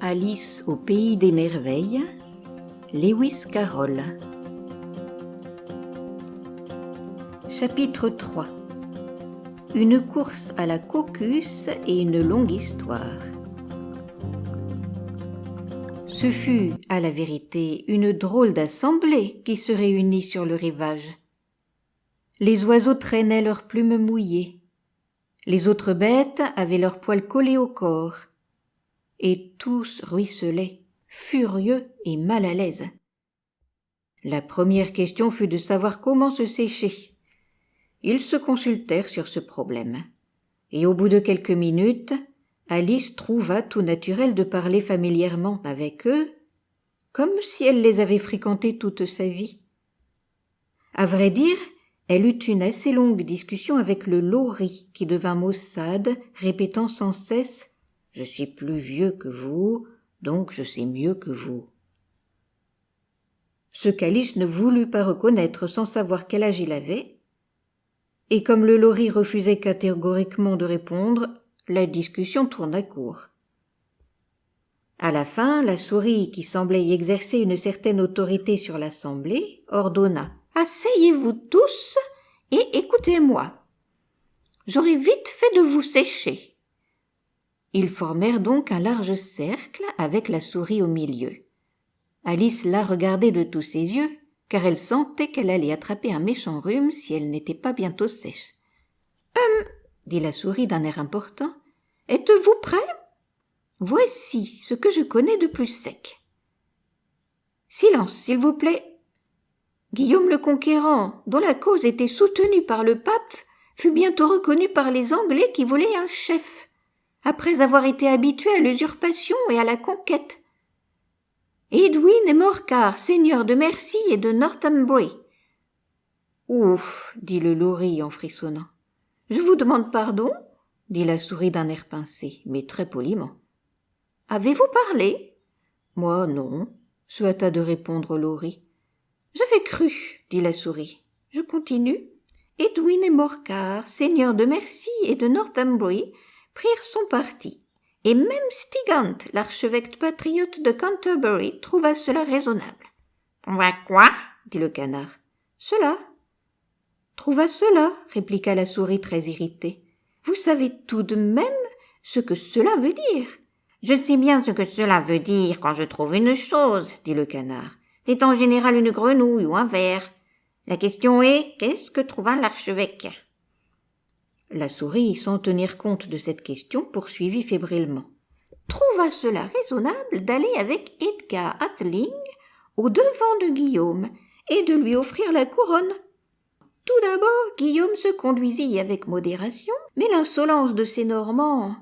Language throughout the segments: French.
Alice au pays des merveilles, Lewis Carroll. Chapitre 3. Une course à la caucus et une longue histoire. Ce fut, à la vérité, une drôle d'assemblée qui se réunit sur le rivage. Les oiseaux traînaient leurs plumes mouillées. Les autres bêtes avaient leurs poils collés au corps. Et tous ruisselaient, furieux et mal à l'aise. La première question fut de savoir comment se sécher. Ils se consultèrent sur ce problème. Et au bout de quelques minutes, Alice trouva tout naturel de parler familièrement avec eux, comme si elle les avait fréquentés toute sa vie. À vrai dire, elle eut une assez longue discussion avec le lori, qui devint maussade, répétant sans cesse « Je suis plus vieux que vous, donc je sais mieux que vous ». Ce qu'Alice ne voulut pas reconnaître sans savoir quel âge il avait, et comme le lori refusait catégoriquement de répondre, la discussion tourna court. À la fin, la souris, qui semblait y exercer une certaine autorité sur l'assemblée, ordonna « Asseyez-vous tous et écoutez-moi. J'aurai vite fait de vous sécher. » Ils formèrent donc un large cercle avec la souris au milieu. Alice la regardait de tous ses yeux, car elle sentait qu'elle allait attraper un méchant rhume si elle n'était pas bientôt sèche. Dit la souris d'un air important. « Êtes-vous prêts ? Voici ce que je connais de plus sec. » « Silence, s'il vous plaît. Guillaume le Conquérant, dont la cause était soutenue par le pape, fut bientôt reconnu par les Anglais qui voulaient un chef, après avoir été habitué à l'usurpation et à la conquête. Edwin et Morcar, seigneurs de Mercie et de Northumbrie. »« Ouf, dit le lori en frissonnant. Je vous demande pardon, dit la souris d'un air pincé, mais très poliment. Avez-vous parlé? Moi, non, se hâta de répondre lori. J'avais cru, dit la souris. Je continue. Edwin et Morcar, seigneurs de Mercie et de Northumbrie, prirent son parti. Et même Stigand, l'archevêque patriote de Canterbury, trouva cela raisonnable. « Trouva quoi ?» dit le canard. « Cela. »« Trouva cela, » répliqua la souris très irritée. « Vous savez tout de même ce que cela veut dire. »« Je sais bien ce que cela veut dire quand je trouve une chose, » dit le canard. « C'est en général une grenouille ou un ver. La question est, qu'est-ce que trouva l'archevêque ?» La souris, sans tenir compte de cette question, poursuivit fébrilement. « Trouva cela raisonnable d'aller avec Edgar Atheling au-devant de Guillaume et de lui offrir la couronne. Tout d'abord, Guillaume se conduisit avec modération, mais l'insolence de ces Normands... »«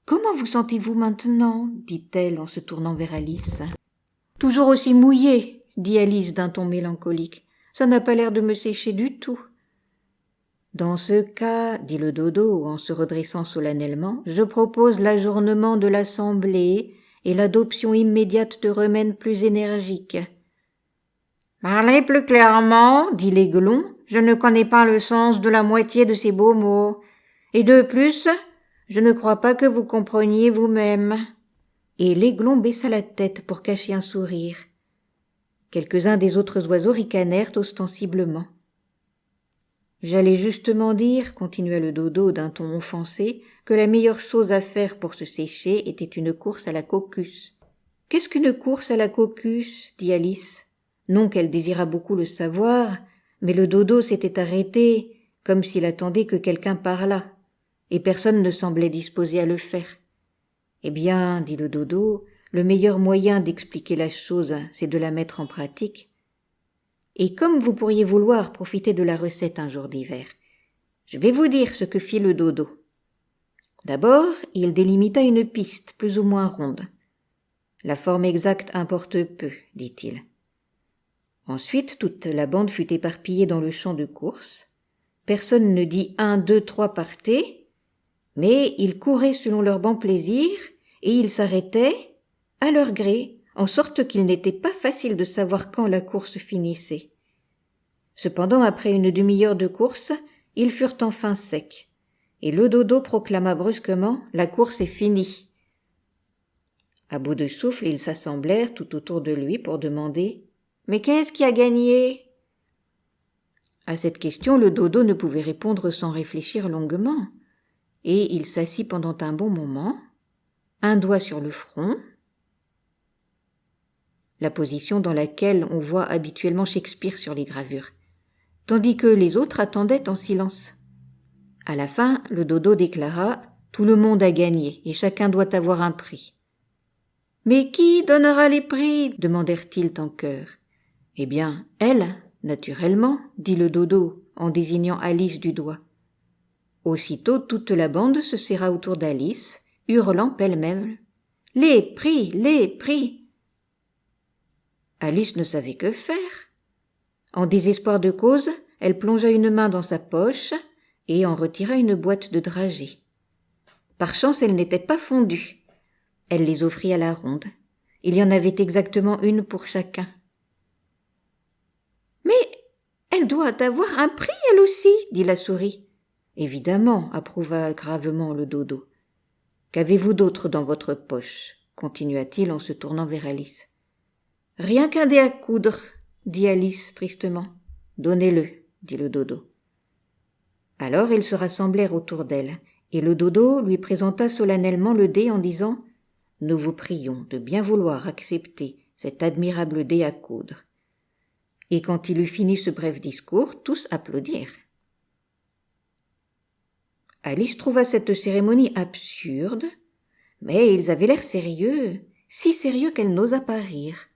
Comment vous sentez-vous maintenant ?» dit-elle en se tournant vers Alice. « Toujours aussi mouillée, » dit Alice d'un ton mélancolique. « Ça n'a pas l'air de me sécher du tout. » Dans ce cas, dit le dodo en se redressant solennellement, je propose l'ajournement de l'assemblée et l'adoption immédiate de remèdes plus énergiques. Parlez plus clairement, dit l'aiglon, je ne connais pas le sens de la moitié de ces beaux mots. Et de plus, je ne crois pas que vous compreniez vous-même. Et l'aiglon baissa la tête pour cacher un sourire. Quelques-uns des autres oiseaux ricanèrent ostensiblement. J'allais justement dire, continua le dodo d'un ton offensé, que la meilleure chose à faire pour se sécher était une course à la caucus. « Qu'est-ce qu'une course à la caucus ?» dit Alice. Non qu'elle désirât beaucoup le savoir, mais le dodo s'était arrêté, comme s'il attendait que quelqu'un parlât, et personne ne semblait disposé à le faire. « Eh bien, dit le dodo, le meilleur moyen d'expliquer la chose, c'est de la mettre en pratique. Et comme vous pourriez vouloir profiter de la recette un jour d'hiver, je vais vous dire ce que fit le dodo. D'abord, il délimita une piste plus ou moins ronde. La forme exacte importe peu, dit-il. Ensuite, toute la bande fut éparpillée dans le champ de course. Personne ne dit 1, 2, 3 partez, mais ils couraient selon leur bon plaisir et ils s'arrêtaient à leur gré, en sorte qu'il n'était pas facile de savoir quand la course finissait. Cependant, après une demi-heure de course, ils furent enfin secs, et le dodo proclama brusquement « La course est finie ». À bout de souffle, ils s'assemblèrent tout autour de lui pour demander « Mais qu'est-ce qui a gagné ?» À cette question, le dodo ne pouvait répondre sans réfléchir longuement, et il s'assit pendant un bon moment, un doigt sur le front, la position dans laquelle on voit habituellement Shakespeare sur les gravures, tandis que les autres attendaient en silence. À la fin, le dodo déclara « Tout le monde a gagné et chacun doit avoir un prix. » « Mais qui donnera les prix ?» demandèrent-ils en chœur. « Eh bien, elle, naturellement, dit le dodo en désignant Alice du doigt. Aussitôt, toute la bande se serra autour d'Alice, hurlant pêle-mêle « Les prix, les prix !» Alice ne savait que faire. En désespoir de cause, elle plongea une main dans sa poche et en retira une boîte de dragées. Par chance, elle n'était pas fondue. Elle les offrit à la ronde. Il y en avait exactement une pour chacun. « Mais elle doit avoir un prix, elle aussi, dit la souris. « Évidemment, approuva gravement le dodo. « Qu'avez-vous d'autre dans votre poche ?» continua-t-il en se tournant vers Alice. « Rien qu'un dé à coudre, dit Alice tristement. « Donnez-le, dit le dodo. » Alors ils se rassemblèrent autour d'elle, et le dodo lui présenta solennellement le dé en disant « Nous vous prions de bien vouloir accepter cet admirable dé à coudre. » Et quand il eut fini ce bref discours, tous applaudirent. Alice trouva cette cérémonie absurde, mais ils avaient l'air sérieux, si sérieux qu'elle n'osa pas rire.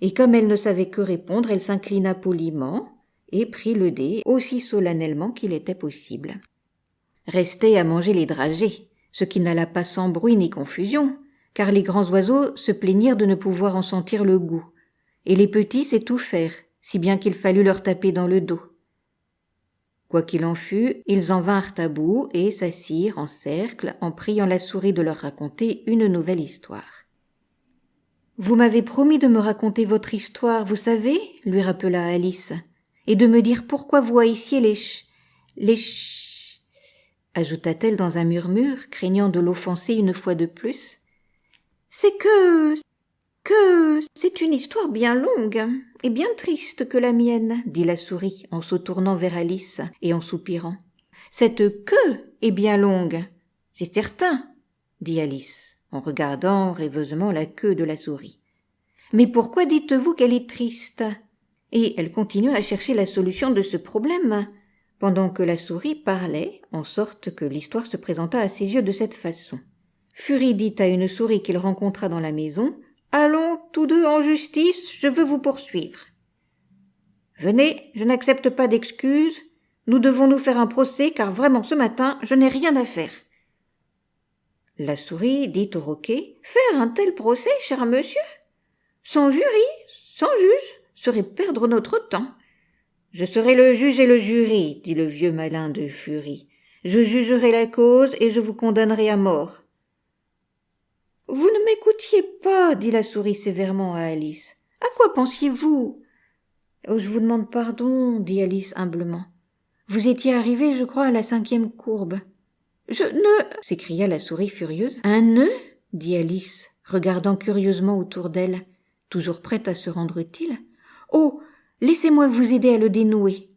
Et comme elle ne savait que répondre, elle s'inclina poliment et prit le dé aussi solennellement qu'il était possible. Restait à manger les dragées, ce qui n'alla pas sans bruit ni confusion, car les grands oiseaux se plaignirent de ne pouvoir en sentir le goût, et les petits s'étouffèrent, si bien qu'il fallut leur taper dans le dos. Quoi qu'il en fût, ils en vinrent à bout et s'assirent en cercle en priant la souris de leur raconter une nouvelle histoire. « Vous m'avez promis de me raconter votre histoire, vous savez, lui rappela Alice, et de me dire pourquoi vous haissiez les ch... ajouta-t-elle dans un murmure, craignant de l'offenser une fois de plus. « C'est que c'est une histoire bien longue et bien triste que la mienne, dit la souris en se tournant vers Alice et en soupirant. Cette queue est bien longue, c'est certain, dit Alice en regardant rêveusement la queue de la souris. Mais pourquoi dites-vous qu'elle est triste? Et elle continua à chercher la solution de ce problème, pendant que la souris parlait, en sorte que l'histoire se présenta à ses yeux de cette façon. Furie dit à une souris qu'il rencontra dans la maison, « Allons tous deux en justice, je veux vous poursuivre. »« Venez, je n'accepte pas d'excuses, nous devons nous faire un procès car vraiment ce matin, je n'ai rien à faire. » La souris dit au roquet, « Faire un tel procès, cher monsieur, sans jury, sans juge, serait perdre notre temps. »« Je serai le juge et le jury, dit le vieux malin de Furie. Je jugerai la cause et je vous condamnerai à mort. » « Vous ne m'écoutiez pas, dit la souris sévèrement à Alice. À quoi pensiez-vous? »« Oh, je vous demande pardon, dit Alice humblement. Vous étiez arrivée, je crois, à la 5e courbe. »« Je ne... » s'écria la souris furieuse. « Un nœud ?» dit Alice, regardant curieusement autour d'elle, toujours prête à se rendre utile. « Oh, laissez-moi vous aider à le dénouer. »«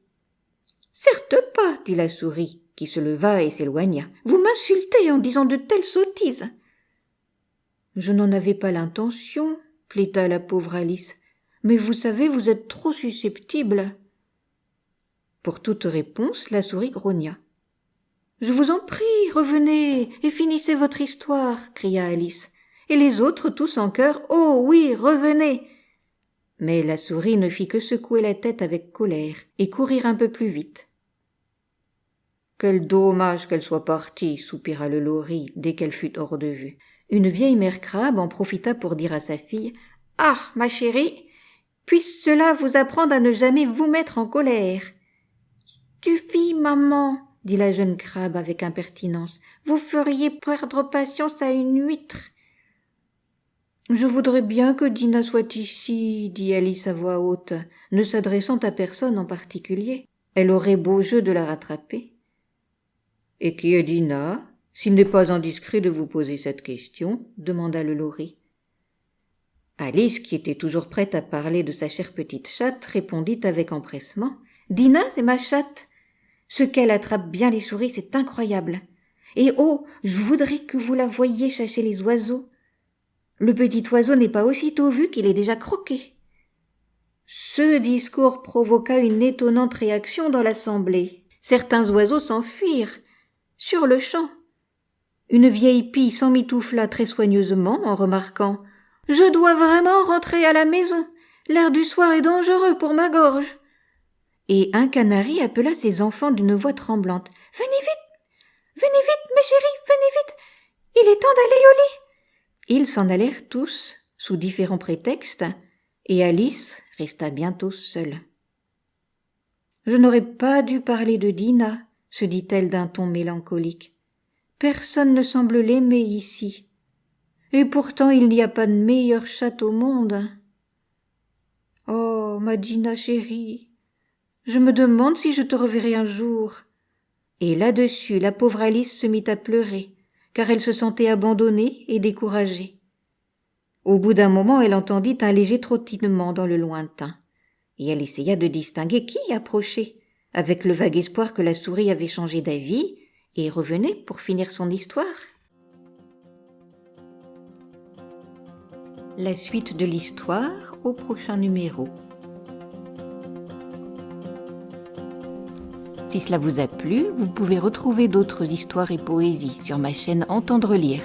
Certes pas, dit la souris, qui se leva et s'éloigna. Vous m'insultez en disant de telles sottises. » « Je n'en avais pas l'intention, plaida la pauvre Alice, mais vous savez, vous êtes trop susceptible. » Pour toute réponse, la souris grogna. « Je vous en prie, revenez et finissez votre histoire, cria Alice, et les autres tous en chœur, « Oh oui, revenez !» Mais la souris ne fit que secouer la tête avec colère et courir un peu plus vite. « Quel dommage qu'elle soit partie, soupira le lori dès qu'elle fut hors de vue. Une vieille mère crabe en profita pour dire à sa fille « Ah, ma chérie, puisse cela vous apprendre à ne jamais vous mettre en colère. »« Suffit, maman, dit la jeune crabe avec impertinence, vous feriez perdre patience à une huître. »« Je voudrais bien que Dinah soit ici, dit Alice à voix haute, ne s'adressant à personne en particulier. Elle aurait beau jeu de la rattraper. « Et qui est Dinah ? S'il n'est pas indiscret de vous poser cette question, demanda le lori. Alice, qui était toujours prête à parler de sa chère petite chatte, répondit avec empressement. « Dina, c'est ma chatte. Ce qu'elle attrape bien les souris, c'est incroyable. Et oh, je voudrais que vous la voyiez chasser les oiseaux. Le petit oiseau n'est pas aussitôt vu qu'il est déjà croqué. » Ce discours provoqua une étonnante réaction dans l'assemblée. Certains oiseaux s'enfuirent, sur le champ. Une vieille pie s'emmitoufla très soigneusement en remarquant « Je dois vraiment rentrer à la maison. L'air du soir est dangereux pour ma gorge. » Et un canari appela ses enfants d'une voix tremblante. « Venez vite, mes chéris, venez vite. Il est temps d'aller au lit. » Ils s'en allèrent tous, sous différents prétextes, et Alice resta bientôt seule. « Je n'aurais pas dû parler de Dina, » se dit-elle d'un ton mélancolique. « Personne ne semble l'aimer ici. Et pourtant il n'y a pas de meilleure chatte au monde. Oh, ma Dina chérie, je me demande si je te reverrai un jour. » Et là-dessus, la pauvre Alice se mit à pleurer, car elle se sentait abandonnée et découragée. Au bout d'un moment, elle entendit un léger trottinement dans le lointain, et elle essaya de distinguer qui approchait, avec le vague espoir que la souris avait changé d'avis et revenait pour finir son histoire. La suite de l'histoire au prochain numéro. Si cela vous a plu, vous pouvez retrouver d'autres histoires et poésies sur ma chaîne Entendre lire.